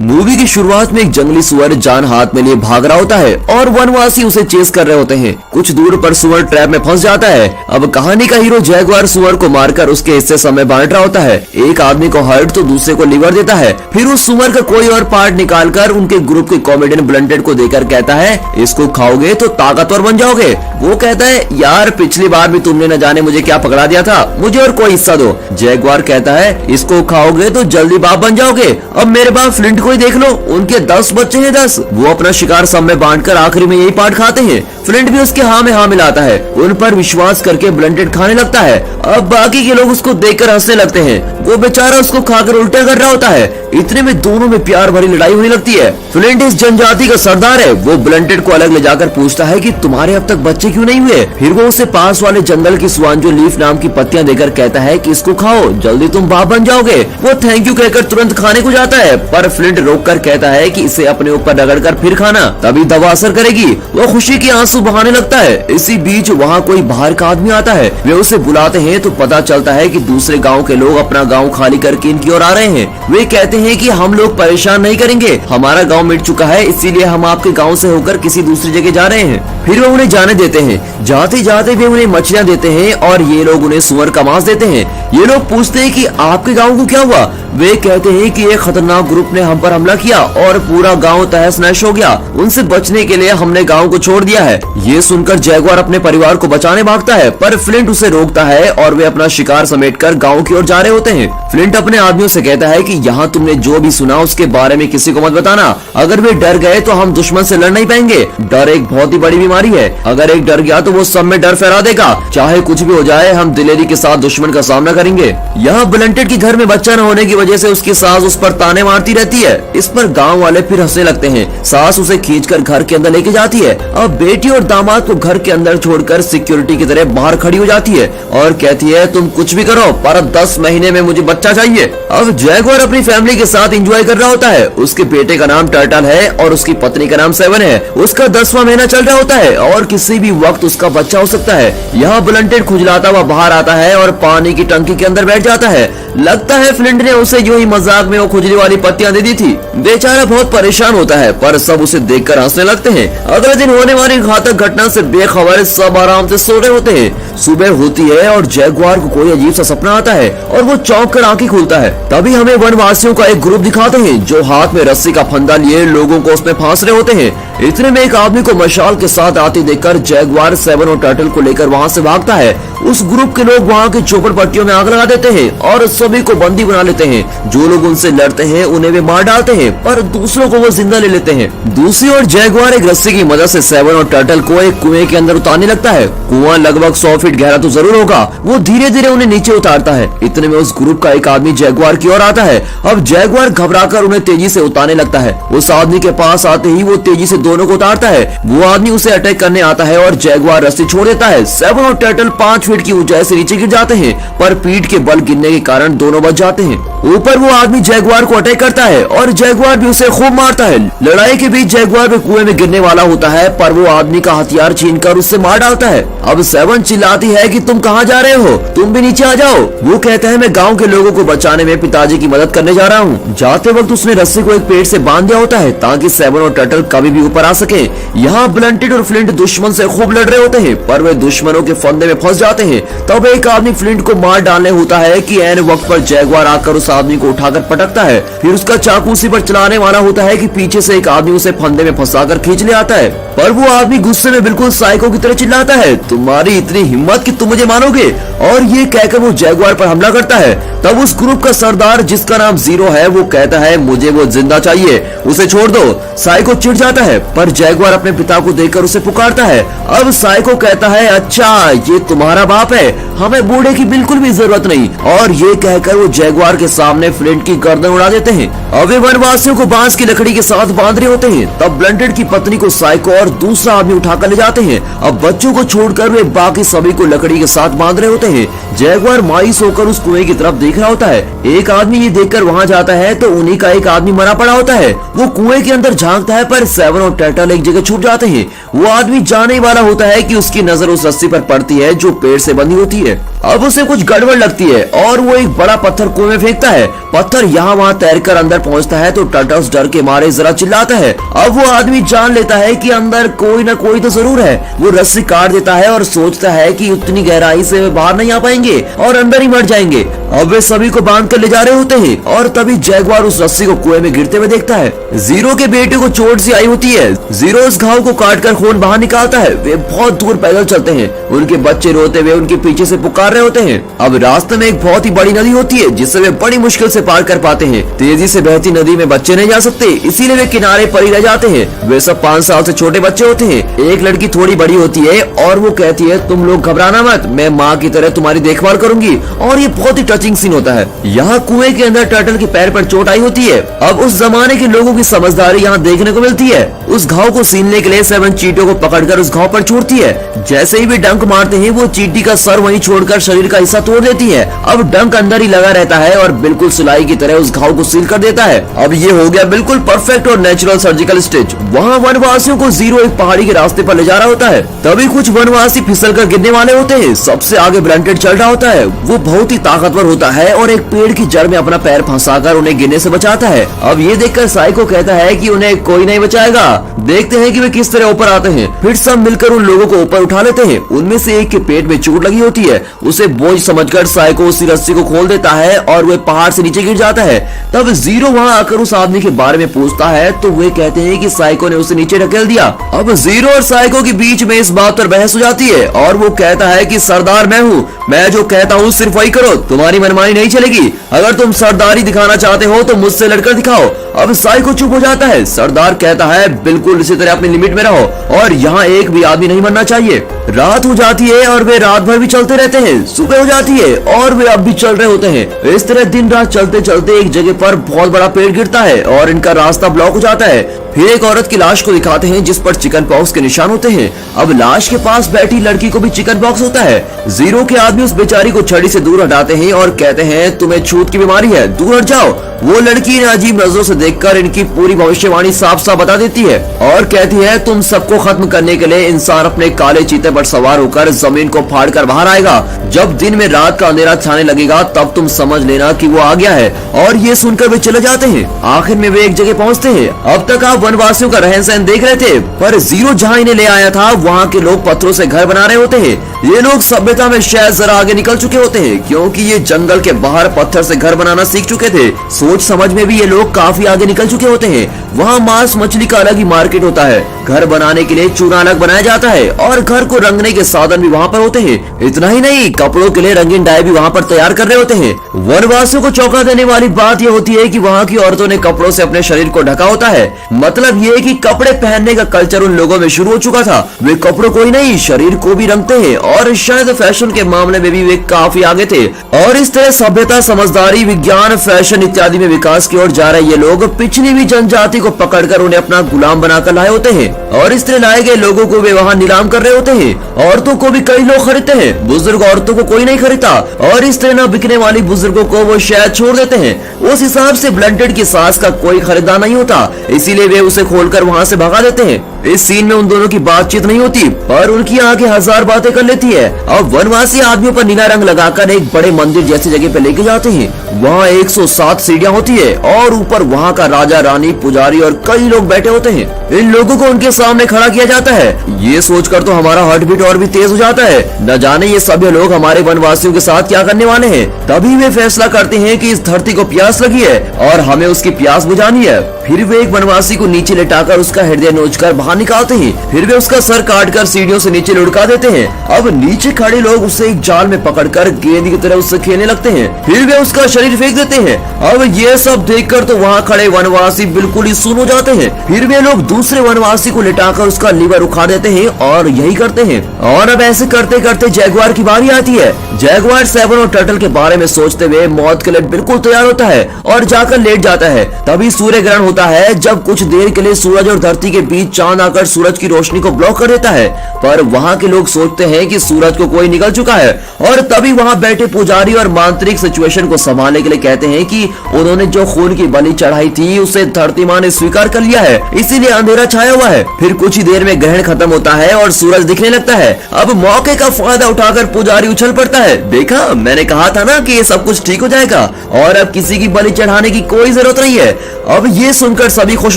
Movie की शुरुआत में एक जंगली सुअर जान हाथ में लिए भाग रहा होता है और वनवासी उसे चेस कर रहे होते हैं। कुछ दूर पर सुअर ट्रैप में फंस जाता है। अब कहानी का हीरो जैगुआर सुअर को मारकर उसके हिस्से समय बांट रहा होता है। एक आदमी को हार्ट तो दूसरे को लिवर देता है। फिर उस सुअर का कोई और पार्ट निकालकर उनके ग्रुप के कॉमेडियन ब्लंटेड को देकर कहता है, इसको खाओगे तो ताकतवर बन जाओगे। वो कहता है, यार पिछली बार भी तुमने न जाने मुझे क्या पकड़ा दिया था, मुझे और कोई हिस्सा दो। जैगुआर कहता है, इसको खाओगे तो जल्दी बाप बन जाओगे। अब मेरे बाप फ्लिंट को ही देख लो, उनके 10 बच्चे हैं 10। वो अपना शिकार सब में बांटकर आखिरी में यही पार्ट खाते हैं। फ्लिंट भी उसके हाँ में हाँ मिलाता है। उन पर विश्वास करके ब्लंटेड खाने लगता है। अब बाकी के लोग उसको देखकर हंसने लगते हैं। वो बेचारा उसको खाकर उल्टा कर रहा होता है। इतने में दोनों में प्यार भरी लड़ाई होने लगती है। फ्लिंट इस जनजाति का सरदार है। वो ब्लंटेड को अलग ले जाकर पूछता है कि तुम्हारे अब तक बच्चे क्यों नहीं हुए। फिर वो उसे पास वाले जंगल की स्वांजो लीफ नाम की पत्तियां देकर कहता है कि इसको खाओ, जल्दी तुम बाप बन जाओगे। वो थैंक यू कहकर तुरंत खाने को जाता है, पर फ्लिंट रोक कर कहता है कि इसे अपने ऊपर रगड़कर फिर खाना, तभी दवा असर करेगी। वो खुशी के आंसू बहाने लगता है। इसी बीच वहाँ कोई बाहर का आदमी आता है। वे उसे बुलाते हैं तो पता चलता है कि दूसरे गाँव के लोग अपना गाँव खाली करके इनकी ओर आ रहे हैं। वे कहते हैं कि हम लोग परेशान नहीं करेंगे, हमारा गाँव मिट चुका है, इसीलिए हम आपके गाँव से होकर किसी दूसरी जगह जा रहे हैं। फिर वे उन्हें जाने देते हैं। जाते जाते वे उन्हें मछलियाँ देते हैं और ये लोग उन्हें सुअर का मांस देते हैं। ये लोग पूछते हैं कि आपके गाँव को क्या हुआ। वे कहते हैं कि एक खतरनाक ग्रुप ने हम पर हमला किया और पूरा गांव तहस नहस हो गया। उनसे बचने के लिए हमने गांव को छोड़ दिया है। ये सुनकर जैगुआर अपने परिवार को बचाने भागता है, पर फ्लिंट उसे रोकता है और वे अपना शिकार समेटकर गांव की ओर जा रहे होते हैं। फ्लिंट अपने आदमियों से कहता है कि यहाँ तुमने जो भी सुना उसके बारे में किसी को मत बताना। अगर वे डर गए तो हम दुश्मन से लड़ नहीं पाएंगे। डर एक बहुत ही बड़ी बीमारी है। अगर एक डर गया तो वो सब में डर फैला देगा। चाहे कुछ भी हो जाए, हम दिलेरी के साथ दुश्मन का सामना करेंगे। यहाँ ब्लंटेड के घर में बच्चा न होने की वजह से उसकी सास उस पर ताने मारती रहती है। इस पर गांव वाले फिर हंसने लगते हैं। सास उसे खींचकर घर के अंदर लेके जाती है। अब बेटी और दामाद को घर के अंदर छोड़कर सिक्योरिटी की तरह बाहर खड़ी हो जाती है और कहती है, तुम कुछ भी करो पर 10 महीने में मुझे बच्चा चाहिए। अब जैगुआर अपनी फैमिली के साथ एंजॉय कर रहा होता है। उसके बेटे का नाम टर्टल है और उसकी पत्नी का नाम सेवन है। उसका 10वां महीना चल रहा होता है और किसी भी वक्त उसका बच्चा हो सकता है। यहाँ ब्लंटेड खुजलाता हुआ बाहर आता है और पानी की टंकी के अंदर बैठ जाता है। लगता है फ्लिंट ने उसे यूं ही मजाक में वो खुजली वाली पत्तियां दे दी थी। बेचारा बहुत परेशान होता है, पर सब उसे देखकर हंसने लगते हैं। अगले दिन होने वाली घातक घटना से बेखबर सब आराम से सो रहे होते हैं। सुबह होती है और जैगुआर को कोई अजीब सा सपना आता है और वो चौंक कर आंखें खोलता है। तभी हमें वनवासियों का एक ग्रुप दिखाते हैं जो हाथ में रस्सी का फंदा लिए लोगों को उसमें फांस रहे होते हैं। इतने में एक आदमी को मशाल के साथ आते देखकर जैगुआर सेवन और टर्टल को लेकर वहाँ से भागता है। उस ग्रुप के लोग वहाँ की झोपड़पट्टियों में आग लगा देते हैं और सभी को बंदी बना लेते हैं। जो लोग उनसे लड़ते हैं उन्हें वे मार डालते हैं, पर दूसरों को वो जिंदा ले लेते हैं। दूसरी ओर जैगुआर एक रस्सी की मदद से सेवन और टर्टल को एक कुएं के अंदर उतारने लगता है। कुआं लगभग 100 फीट गहरा तो जरूर होगा। वो धीरे धीरे उन्हें नीचे उतारता है। इतने में उस ग्रुप का एक आदमी जैगुआर की ओर आता है। अब जैगुआर घबराकर उन्हें तेजी से उतारने लगता है। उस आदमी के पास आते ही वो तेजी से दोनों को उतारता है। वो आदमी उसे अटैक करने आता है और जैगुआर रस्सी छोड़ देता है। सेवन और टर्टल 5 फीट की ऊंचाई से नीचे गिर जाते हैं, पर पीठ के बल गिरने के कारण दोनों बच जाते हैं। ऊपर वो आदमी जैगुआर को अटैक करता है और जैगुआर भी उसे खूब मारता है। लड़ाई के बीच जैगुआर भी कुएं में गिरने वाला होता है, पर वो आदमी का हथियार छीनकर उससे मार डालता है। अब सेवन चिल्लाती है कि तुम कहाँ जा रहे हो, तुम भी नीचे आ जाओ। वो कहता है, मैं गाँव के लोगों को बचाने में पिताजी की मदद करने जा रहा हूँ। जाते वक्त उसने रस्सी को एक पेड़ से बांध दिया होता है ताकि सेवन और टर्टल कभी भी ऊपर आ सके। यहाँ ब्लंटेड और फ्लिंट दुश्मन से खूब लड़ रहे होते हैं, पर वे दुश्मनों के फंदे में फंस जाते हैं। तब एक आदमी फ्लिंट को मार डालने होता है कि ऐन वक्त पर जैगुआर आकर उस आदमी को उठाकर पटकता है। फिर उसका चाकू उसी पर चलाने वाला होता है कि पीछे से एक आदमी उसे फंदे में फंसाकर खींच ले आता है। पर वो आदमी गुस्से में बिल्कुल साइको की तरह चिल्लाता है, तुम्हारी इतनी हिम्मत कि तुम मुझे मारोगे, और ये कहकर वो जैगुआर पर हमला करता है। तब उस ग्रुप का सरदार जिसका नाम जीरो है वो कहता है, मुझे वो जिंदा चाहिए, उसे छोड़ दो। साइको चिढ़ जाता है, पर जैगुआर अपने पिता को देखकर उसे पुकारता है। अब साइको कहता है, अच्छा ये तुम्हारा बाप है, हमें बूढ़े की बिल्कुल भी जरूरत नहीं। और ये कहकर वो जैगुआर के सामने फ्लिंट की गर्दन उड़ा देते हैं। अब वे वनवासियों को बांस की लकड़ी के साथ बांध रहे होते हैं। तब ब्लंटेड की पत्नी को साइको और दूसरा आदमी उठाकर ले जाते हैं। अब बच्चों को छोड़कर वे बाकी सभी को लकड़ी के साथ बांध रहे होते हैं। जैगुआर मायूस होकर उस कुएं की तरफ देख रहा होता है। एक आदमी ये देखकर वहाँ जाता है तो उन्हीं का एक आदमी मरा पड़ा होता है। वो कुएं के अंदर झांकता है, पर सेवन और और टर्टल एक जगह छुप जाते हैं। वो आदमी जाने वाला होता है कि उसकी नजर उस रस्सी पर पड़ती है जो पेड़ से बंधी होती है। अब उसे कुछ गड़बड़ लगती है और वो एक बड़ा पत्थर कुएं में फेंकता है। पत्थर यहाँ वहाँ तैरकर अंदर पहुँचता है तो टर्टल डर के मारे जरा चिल्लाता है। अब वो आदमी जान लेता है कि अंदर कोई ना कोई तो जरूर है। वो रस्सी काट देता है और सोचता है कि उतनी गहराई से वे बाहर नहीं आ पाएंगे और अंदर ही मर जाएंगे। अब वे सभी को बांध कर ले जा रहे होते हैं और तभी जैगुआर उस रस्सी को कुएं में गिरते हुए देखता है। जीरो के बेटे को चोट सी आई होती है। जीरो उस घाव को काटकर खून बाहर निकालता है। वे बहुत दूर पैदल चलते हैं। उनके बच्चे रोते हुए उनके पीछे से पुकार रहे होते हैं। अब रास्ते में एक बहुत ही बड़ी नदी होती है जिसे वे बड़ी मुश्किल से पार कर पाते हैं। तेजी से बहती नदी में बच्चे नहीं जा सकते, इसीलिए वे किनारे पर ही रह जाते हैं। वे सब 5 साल से छोटे बच्चे होते हैं। एक लड़की थोड़ी बड़ी होती है और वो कहती है, तुम लोग घबराना मत, मैं माँ की तरह तुम्हारी देखभाल करूंगी। और ये बहुत ही टचिंग सीन होता है। यहाँ कुएं के अंदर टर्टल के पैर पर चोट आई होती है। अब उस जमाने के लोगों की समझदारी यहाँ देखने को मिलती है। उस घाव को सीलने के लिए 7 चींटियों को पकड़कर उस घाव पर छोड़ती है। जैसे ही वे डंक मारते हैं वो चींटी का सर वहीं छोड़कर शरीर का हिस्सा तोड़ देती है। अब डंक अंदर ही लगा रहता है और बिल्कुल सिलाई की तरह उस घाव को सील कर देता है। अब ये हो गया बिल्कुल परफेक्ट और नेचुरल सर्जिकल स्टिच। वहाँ वनवासियों को जीरो एक पहाड़ी के रास्ते पर ले जा रहा होता है। तभी कुछ वनवासी फिसल कर गिरने वाले होते हैं। सबसे आगे ब्लंटेड चल रहा होता है। वो बहुत ही ताकतवर होता है और एक पेड़ की जड़ में अपना पैर फंसाकर उन्हें गिरने से बचाता है। अब ये देखकर साइको कहता है कि उन्हें कोई नहीं बचाएगा। देखते हैं कि वे किस तरह ऊपर आते हैं। फिर सब मिलकर उन लोगों को ऊपर उठा लेते हैं। उनमें से एक के पेट में चोट लगी होती है। उसे बोझ समझकर साइको उसी रस्सी को खोल देता है और वह पहाड़ से नीचे गिर जाता है। तब जीरो वहाँ आकर उस आदमी के बारे में पूछता है तो वे कहते हैं कि साइको ने उसे नीचे ढकेल दिया। अब जीरो और साइको के बीच में इस बात पर बहस हो जाती है और वो कहता है कि सरदार मैं हूँ, मैं जो कहता हूँ सिर्फ वही करो, तुम्हारी मनमानी नहीं चलेगी। अगर तुम सरदारी दिखाना चाहते हो तो मुझसे लड़कर दिखाओ। अब साइको चुप हो जाता है। सरदार कहता है बिल्कुल इसी तरह अपनी लिमिट में रहो और यहाँ एक भी आदमी नहीं मरना चाहिए। रात हो जाती है और वे रात भर भी चलते रहते हैं। सुबह हो जाती है और वे अब भी चल रहे होते हैं। इस तरह दिन रात चलते चलते एक जगह पर बहुत बड़ा पेड़ गिरता है और इनका रास्ता ब्लॉक हो जाता है। फिर एक औरत की लाश को दिखाते हैं जिस पर चिकन पॉक्स के निशान होते हैं। अब लाश के पास बैठी लड़की को भी चिकन पॉक्स होता है। जीरो के आदमी उस बेचारी को छड़ी से दूर हटाते हैं और कहते हैं तुम्हें छूत की बीमारी है, दूर हट जाओ। वो लड़की ने अजीब नजरों से देखकर इनकी पूरी भविष्यवाणी साफ साफ बता देती है और कहती है तुम सबको खत्म करने के लिए इंसान अपने काले चीते पर सवार होकर जमीन को फाड़ कर बाहर आएगा। जब दिन में रात का अंधेरा छाने लगेगा तब तुम समझ लेना कि वो आ गया है। और ये सुनकर वे चले जाते हैं। आखिर में वे एक जगह पहुँचते हैं। अब तक आप वनवासियों का रहन सहन देख रहे थे, पर जीरो जहाँ इन्हें ले आया था वहाँ के लोग पत्थरों से घर बना रहे होते हैं। ये लोग सभ्यता में शायद जरा आगे निकल चुके होते हैं क्योंकि ये जंगल के बाहर पत्थर से घर बनाना सीख चुके थे। सोच समझ में भी ये लोग काफी आगे निकल चुके होते हैं। वहाँ मांस मछली का अलग ही मार्केट होता है। घर बनाने के लिए चूना अलग बनाया जाता है और घर को रंगने के साधन भी वहाँ पर होते हैं। इतना ही नहीं, कपड़ों के लिए रंगीन डाई भी वहाँ पर तैयार कर रहे होते हैं। वनवासियों को चौंका देने वाली बात यह होती है कि वहाँ की औरतों ने कपड़ों से अपने शरीर को ढका होता है। मतलब ये कि कपड़े पहनने का कल्चर उन लोगों में शुरू हो चुका था। वे कपड़ों को ही नहीं शरीर को भी रंगते हैं और शायद फैशन के मामले में भी वे काफी आगे थे। और इस तरह सभ्यता, समझदारी, विज्ञान, फैशन इत्यादि में विकास की ओर जा रहे ये लोग पिछड़ी हुई जनजाति को पकड़कर उन्हें अपना गुलाम बनाकर लाए होते हैं और इस तरह लाए गए लोगों को वे वहाँ नीलाम कर रहे होते हैं। औरतों को भी कई लोग खरीदते हैं, बुजुर्ग औरतों को कोई नहीं खरीदता और इस तरह न बिकने वाली बुजुर्गों को वो शायद छोड़ देते हैं। उस हिसाब से ब्लंटेड की सास का कोई खरीदार नहीं होता, इसीलिए वे उसे खोलकर वहाँ से भगा देते हैं। इस सीन में उन दोनों की बातचीत नहीं होती पर उनकी आंखें हजार बातें कर लेती है। अब वनवासी आदमियों पर नीला रंग लगाकर एक बड़े मंदिर जैसी जगह पे लेके जाते हैं। वहाँ 107 सीढ़ियाँ होती है और ऊपर वहाँ का राजा, रानी, पुजारी और कई लोग बैठे होते हैं। इन लोगों को उनके सामने खड़ा किया जाता है। ये सोचकर तो हमारा हार्ट बीट और भी तेज हो जाता है। न जाने ये सभी लोग हमारे वनवासियों के साथ क्या करने वाले हैं। तभी वे फैसला करते हैं कि इस धरती को प्यास लगी है और हमें उसकी प्यास बुझानी है। फिर वे एक वनवासी को नीचे लेटाकर उसका हृदय नोचकर बाहर निकालते हैं। फिर वे उसका सर काटकर सीढ़ियों से नीचे लुढ़का देते हैं। अब नीचे खड़े लोग उसे एक जाल में पकड़कर गेंद की तरह उससे खेलने लगते हैं। फिर वे उसका शरीर फेंक देते हैं। अब ये सब देखकर तो वहाँ खड़े वनवासी बिल्कुल ही सुन हो जाते हैं। फिर वे लोग दूसरे वनवासी को लिटाकर उसका लीवर उखाड़ देते हैं और यही करते हैं। और अब ऐसे करते करते जैगुआर की बारी आती है। जैगुआर 7 और टर्टल के बारे में सोचते हुए मौत के लिए बिल्कुल तैयार होता है और जाकर लेट जाता है। तभी सूर्य ग्रहण होता है। जब कुछ देर के लिए सूरज और धरती के बीच चांद चांद आकर सूरज की रोशनी को ब्लॉक कर देता है, पर वहाँ के लोग सोचते हैं कि सूरज को कोई निकल चुका है और तभी वहाँ बैठे पुजारी और मांत्रिक सिचुएशन को संभालने के लिए कहते हैं कि उन्होंने जो खून की बलि चढ़ाई थी उसे धरती माँ ने स्वीकार कर लिया है, इसीलिए अंधेरा छाया हुआ है। फिर कुछ ही देर में ग्रहण खत्म होता है और सूरज दिखने लगता है। अब मौके का फायदा उठाकर पुजारी उछल पड़ता है, देखा मैंने कहा था ना कि ये सब कुछ ठीक हो जाएगा और अब किसी की बलि चढ़ाने की कोई जरूरत नहीं है। अब ये सुनकर सभी खुश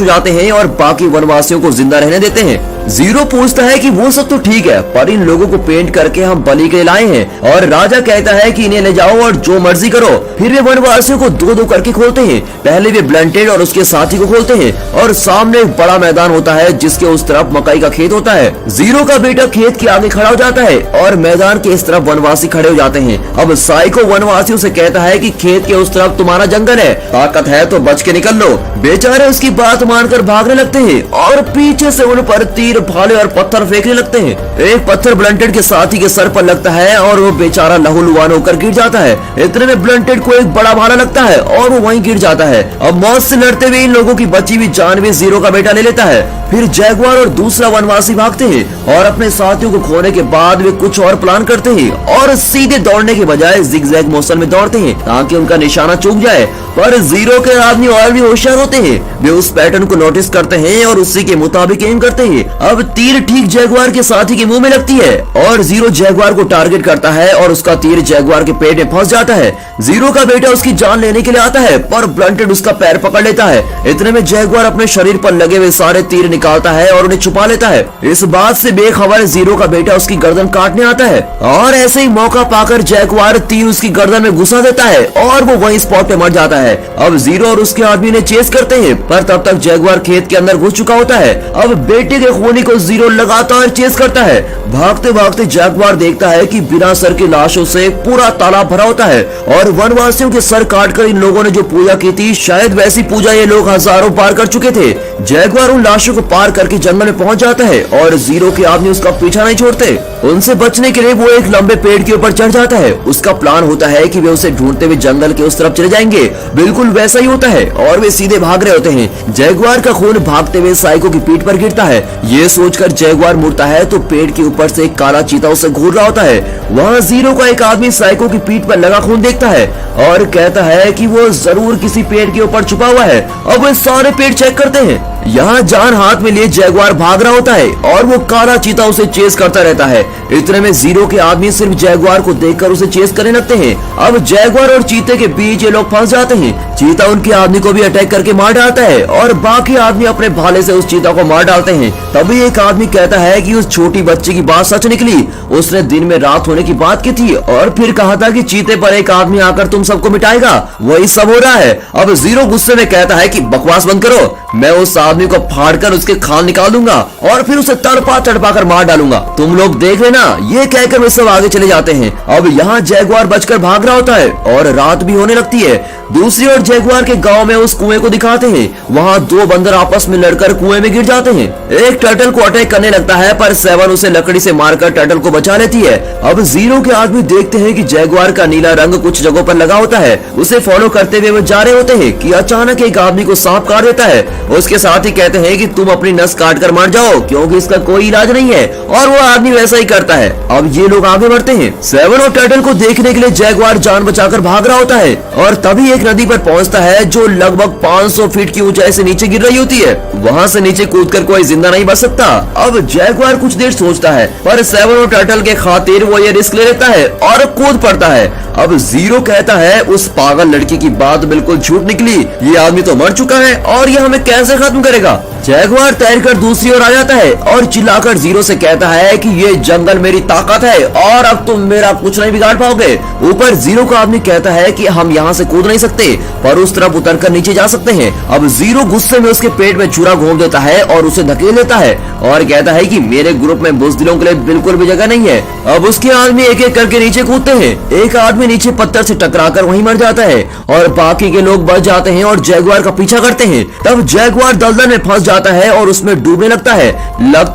हो जाते हैं और बाकी वनवासियों को जिंदा रहने देते हैं। जीरो पूछता है कि वो सब तो ठीक है, पर इन लोगों को पेंट करके हम बलि के लिए लाए हैं, और राजा कहता है कि इन्हें ले जाओ और जो मर्जी करो। फिर वे वनवासियों को दो दो करके खोलते हैं। पहले वे ब्लंटेड और उसके साथी को खोलते हैं और सामने एक बड़ा मैदान होता है जिसके उस तरफ मकई का खेत होता है। जीरो का बेटा खेत के आगे खड़ा हो जाता है और मैदान के इस तरफ वनवासी खड़े हो जाते हैं। अब साइको वनवासियों से कहता है कि खेत के उस तरफ तुम्हारा जंगल है, ताकत है तो बच के निकल लो। बेचारे उसकी बात मानकर भागने लगते हैं और पीछे से उन पर तीर, भाले और पत्थर फेंकने लगते हैं। एक पत्थर ब्लंटेड के साथी के सर पर लगता है और वो बेचारा लहूलुहान होकर गिर जाता है। इतने में ब्लंटेड को एक बड़ा भाला लगता है और वो वहीं गिर जाता है। अब मौत से लड़ते हुए इन लोगों की बची हुई जान भी जीरो का बेटा ले लेता है। फिर जैगुआर और दूसरा वनवासी भागते हैं और अपने साथियों को खोने के बाद वे कुछ और प्लान करते हैं और सीधे दौड़ने के बजाय जिगजैग मोशन में दौड़ते हैं ताकि उनका निशाना चूक जाए। पर जीरो के आदमी और भी होशियार होते हैं, वे उस पैटर्न को नोटिस करते हैं और उसी के मुताबिक एम करते हैं। अब तीर ठीक जैगुआर के साथी के मुंह में लगती है और जीरो जैगुआर को टारगेट करता है और उसका तीर जैगुआर के पेट में फंस जाता है। जीरो का बेटा उसकी जान लेने के लिए आता है पर ब्लंटेड उसका पैर पकड़ लेता है। इतने में जैगुआर अपने शरीर पर लगे हुए सारे तीर निकालता है और उन्हें छुपा लेता है। इस बात से बेखबर जीरो का बेटा उसकी गर्दन काटने आता है और ऐसे ही मौका पाकर जैगुआर तीर उसकी गर्दन में घुसा देता है और वो वहीं स्पॉट पे मर जाता है। अब जीरो और उसके आदमी ने चेस करते हैं पर तब तक जैगुआर खेत के अंदर घुस चुका होता है। अब बेटे के खूनी को जीरो लगातार चेस करता है। भागते भागते जैगुआर देखता है कि बिना सर की लाशों से पूरा तालाब भरा होता है और वनवासियों के सर काटकर इन लोगों ने जो पूजा की थी शायद वैसी पूजा ये लोग हजारों बार कर चुके थे। जैगुआर उन लाशों को पार करके जंगल में पहुंच जाता है और जीरो के आदमी उसका पीछा नहीं छोड़ते। उनसे बचने के लिए वो एक लंबे पेड़ के ऊपर चढ़ जाता है। उसका प्लान होता है कि वे उसे ढूंढते हुए जंगल के उस तरफ चले जाएंगे। बिल्कुल वैसा ही होता है और वे सीधे भाग रहे होते हैं। जैगुआर का खून भागते हुए साइको की पीठ पर गिरता है। ये सोचकर जैगुआर मुड़ता है तो पेड़ के ऊपर से एक काला चीता उसे घूर रहा होता है। वहाँ जीरो का एक आदमी साइको की पीठ पर लगा खून देखता है और कहता है कि वो जरूर किसी पेड़ के ऊपर छुपा हुआ है। अब वे सारे पेड़ चेक करते हैं। यहाँ जान हाथ में लिए जैगुआर भाग रहा होता है और वो काला चीता उसे चेस करता रहता है। इतने में जीरो के आदमी सिर्फ जैगुआर को देखकर उसे चेस करने लगते हैं। अब जैगुआर और चीते के बीच ये लोग फंस जाते हैं। चीता उनके आदमी को भी अटैक करके मार डालता है और बाकी आदमी अपने भाले से उस चीता को मार डालते हैं। तभी एक आदमी कहता है कि उस छोटी बच्ची की बात सच निकली, उसने दिन में रात होने की बात की थी और फिर कहा था कि चीते पर एक आदमी आकर तुम सबको मिटाएगा, वही सब हो रहा है। अब जीरो गुस्से में कहता है कि बकवास बंद करो, मैं उस आदमी को फाड़कर उसके खाल निकाल दूंगा और फिर उसे तड़पा तड़पा कर मार डालूंगा, तुम लोग देख लेना। ये कहकर वे सब आगे चले जाते हैं। अब यहाँ जैगुआर बचकर भाग रहा होता है और रात भी होने लगती है। दूसरी ओर जैगुआर के गांव में उस कुएं को दिखाते हैं। वहाँ दो बंदर आपस में लड़कर कुएं में गिर जाते हैं। एक टर्टल को अटैक करने लगता है पर सेवन उसे लकड़ी से मारकर टर्टल को बचा लेती है। अब जीरो के आदमी देखते हैं कि जैगुआर का नीला रंग कुछ जगहों पर लगा होता है। उसे फॉलो करते हुए वो जा रहे होते हैं कि अचानक एक आदमी को सांप काट देता है। उसके साथ ही कहते हैं कि तुम अपनी नस काट कर मर जाओ क्योंकि इसका कोई इलाज नहीं है, और वो आदमी वैसा ही करता है। अब ये लोग आगे बढ़ते हैं। सेवन और टर्टल को देखने के लिए जैगुआर जान बचाकर भाग रहा होता है और तभी एक नदी पर पहुंचता है जो लगभग 500 फीट की ऊंचाई से नीचे गिर रही होती है। वहां से नीचे कूदकर कोई जिंदा नहीं बच सकता। अब जैगुआर कुछ देर सोचता है पर सेवन और टर्टल के खातिर वो ये रिस्क ले लेता है और कूद पड़ता है। अब जीरो कहता है उस पागल लड़की की बात बिल्कुल झूठ निकली, ये आदमी तो मर चुका है और ये हमें कैसे खत्म करेगा। जैगुआर तैरकर दूसरी ओर आ जाता है और चिल्लाकर जीरो से कहता है कि ये जंगल मेरी ताकत है और अब तुम मेरा कुछ नहीं बिगाड़ पाओगे। ऊपर जीरो का आदमी कहता है कि हम यहाँ से कूद नहीं सकते पर उस तरफ उतरकर नीचे जा सकते हैं। अब जीरो गुस्से में उसके पेट में छुरा घोंप देता है और उसे धकेल देता है और कहता है कि मेरे ग्रुप में बुज़दिलों के लिए बिल्कुल भी जगह नहीं है। अब उसके आदमी एक एक करके नीचे कूदते हैं। एक आदमी नीचे पत्थर से टकराकर वहीं मर जाता है और बाकी के लोग बच जाते हैं और जैगुआर का पीछा करते हैं। तब जैगुआर दलदल जंगल में फंस जाता है और उसमें डूबने लगता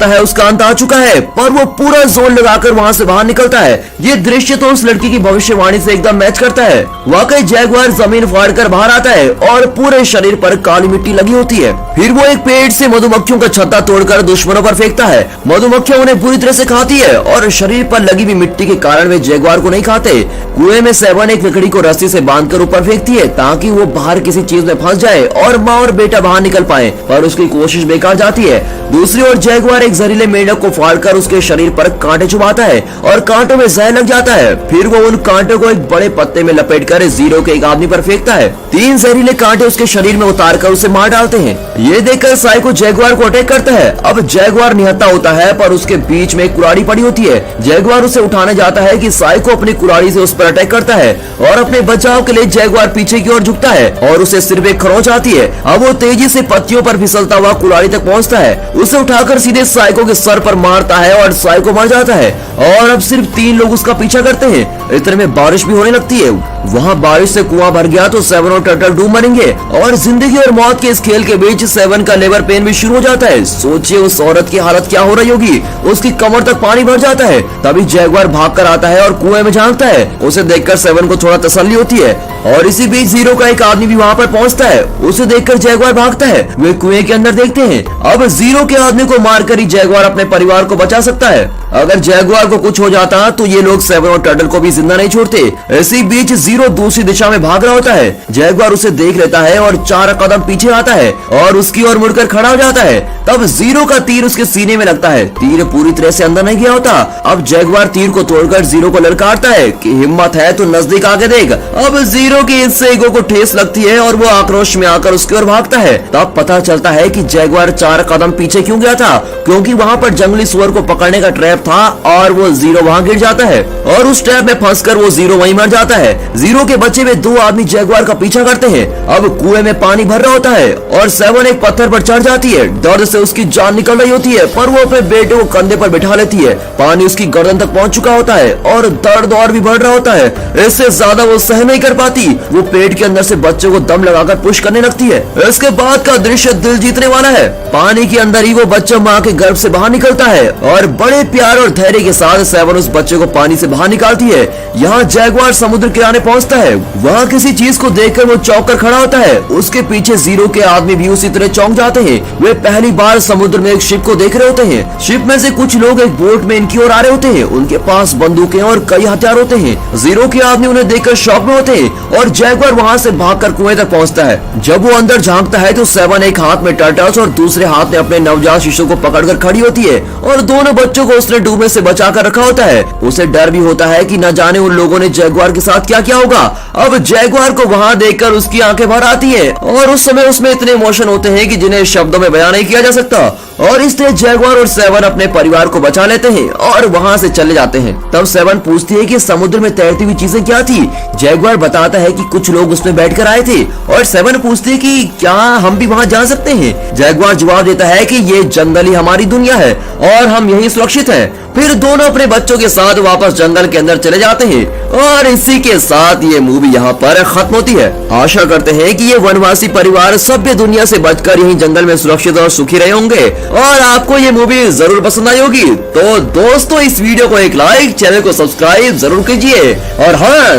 है उसका अंत आ चुका है, पर वो पूरा जोर लगाकर वहाँ से बाहर निकलता है। ये दृश्य तो उस लड़की की भविष्यवाणी से एकदम मैच करता है। वाकई जैगुआर जमीन फाड़ कर बाहर आता है और पूरे शरीर पर काली मिट्टी लगी होती है। फिर वो एक पेड़ से मधुमक्खियों का छत्ता तोड़कर दुश्मनों पर फेंकता है। मधुमक्खियां उन्हें बुरी तरह से खाती है और शरीर पर लगी हुई मिट्टी के कारण वे जैगुआर को नहीं खाते। कुएं में सेवन एक लकड़ी को रस्सी से बांधकर ऊपर फेंकती है ताकि वो बाहर किसी चीज में फंस जाए और माँ और बेटा बाहर निकल पाए, पर उसकी कोशिश बेकार जाती है। दूसरी ओर जैगुआर एक जहरीले मेंढक को फाड़कर उसके शरीर पर कांटे चुभाता है और कांटों में जहर लग जाता है। फिर वो उन कांटों को एक बड़े पत्ते में लपेटकर जीरो के एक आदमी पर फेंकता है। 3 जहरीले कांटे उसके शरीर में उतारकर उसे मार डालते हैं। ये देखकर साइको जैगुआर को अटैक करता है। अब जैगुआर निहत्था होता है, पर उसके बीच में एक कुल्हाड़ी पड़ी होती है। जैगुआर उसे उठाने जाता है कि साइको अपनी कुल्हाड़ी से उस पर अटैक करता है और अपने बचाव के लिए जैगुआर पीछे की ओर झुकता है और उसे सिर्फ एक खरोंच आती है। अब वो तेजी से पत्तियों पर फिसलता हुआ कुल्हाड़ी तक पहुंचता है, उसे उठाकर सीधे साइको के सर पर मारता है और साइको मर जाता है। और अब सिर्फ 3 लोग उसका पीछा करते हैं। इतने में बारिश भी होने लगती है। वहाँ बारिश से कुआं भर गया तो सेवन और टर्टल डूब मरेंगे और जिंदगी और मौत के इस खेल के बीच सेवन का लेबर पेन भी शुरू हो जाता है। सोचिए उस औरत की हालत क्या हो रही होगी। उसकी कमर तक पानी भर जाता है। तभी जैगुआर भाग कर आता है और कुएं में झांकता है। उसे देखकर सेवन को थोड़ा तसल्ली होती है और इसी बीच जीरो का एक आदमी भी वहाँ पर पहुँचता है। उसे देखकर जैगुआर भागता है। वे कुएं के अंदर देखते हैं। अब जीरो के आदमी को मारकर ही जैगुआर अपने परिवार को बचा सकता है। अगर जैगुआर को कुछ हो जाता तो ये लोग सेवन और टर्टल को भी जिंदा नहीं छोड़ते। इसी बीच जीरो दूसरी दिशा में भाग रहा होता है। जैगुआर उसे देख लेता है और 4 कदम पीछे आता है और उसकी ओर मुड़कर खड़ा हो जाता है। तब जीरो का तीर उसके सीने में लगता है। तीर पूरी तरह से अंदर नहीं गया होता। अब जैगुआर तीर को तोड़कर जीरो को ललकारता है कि हिम्मत है तो नजदीक आके देख। अब जीरो की इससे ईगो को ठेस लगती है और वो आक्रोश में आकर उसकी ओर भागता है। तब पता चलता है कि जैगुआर 4 कदम पीछे क्यों गया था, क्योंकि वहाँ पर जंगली सुअर को पकड़ने का ट्रैप था और वो जीरो वहाँ गिर जाता है और उस ट्रैप में फंसकर वो जीरो वहीं मर जाता है। जीरो के बचे हुए 2 आदमी जैगुआर का पीछा करते हैं। अब कुएं में पानी भर रहा होता है और सेवन एक पत्थर पर चढ़ जाती है। दर्द से उसकी जान निकल रही होती है, पर वो अपने बेटे को कंधे पर बिठा लेती है। पानी उसकी गर्दन तक पहुंच चुका होता है और दर्द और भी बढ़ रहा होता है। इससे ज्यादा वो सह नहीं कर पाती। वो पेट के अंदर से बच्चे को दम लगाकर पुश करने लगती है। इसके बाद का दृश्य दिल जीतने वाला है। पानी के अंदर ही वो बच्चा माँ के गर्भ से बाहर निकलता है और बड़े प्यार और धैर्य के साथ सेवन उस बच्चे को पानी से बाहर निकालती है। यहाँ जैगुआर समुद्र किनारे पहुँचता है। वहाँ किसी चीज को देखकर वो चौंक कर खड़ा होता है। उसके पीछे जीरो के आदमी भी उसी तरह चौंक जाते हैं। वे पहली बार समुद्र में एक शिप को देख रहे होते हैं। शिप में से कुछ लोग एक बोट में इनकी ओर आ रहे होते हैं। उनके पास बंदूकें और कई हथियार होते हैं। जीरो के आदमी उन्हें देखकर शॉक में होते हैं और जैगुआर वहाँ से भागकर कुएं तक पहुँचता है। जब वो अंदर झांकता है तो सेवन एक हाथ में टर्टल्स और दूसरे हाथ में अपने नवजात शिशु को पकड़कर खड़ी होती है और दोनों बच्चों को उसने डूबने से बचाकर रखा होता है। उसे डर भी होता है कि न जाने उन लोगों ने जैगुआर के साथ क्या किया होगा। अब जैगुआर को वहाँ देखकर उसकी आंखें भर आती है और उस समय उसमें इतने इमोशन होते हैं कि जिन्हें शब्दों में बयान नहीं किया जा सकता। और इसलिए जैगुआर और सेवन अपने परिवार को बचा लेते हैं और वहाँ से चले जाते हैं। तब सेवन पूछती है कि समुद्र में तैरती हुई चीजें क्या थी। जैगुआर बताता है कि कुछ लोग उसमें बैठकर आए थे और सेवन पूछती है कि क्या हम भी वहाँ जा सकते हैं। जैगुआर जवाब देता है कि ये जंगल ही हमारी दुनिया है और हम यही सुरक्षित हैं। फिर दोनों अपने बच्चों के साथ वापस जंगल के अंदर चले जाते हैं और इसी के साथ ये मूवी यहाँ पर खत्म होती है। आशा करते हैं कि ये वनवासी परिवार सभ्य दुनिया से बचकर यहीं जंगल में सुरक्षित और सुखी रहे होंगे और आपको ये मूवी जरूर पसंद आई होगी। तो दोस्तों इस वीडियो को एक लाइक, चैनल को सब्सक्राइब जरूर कीजिए और हाँ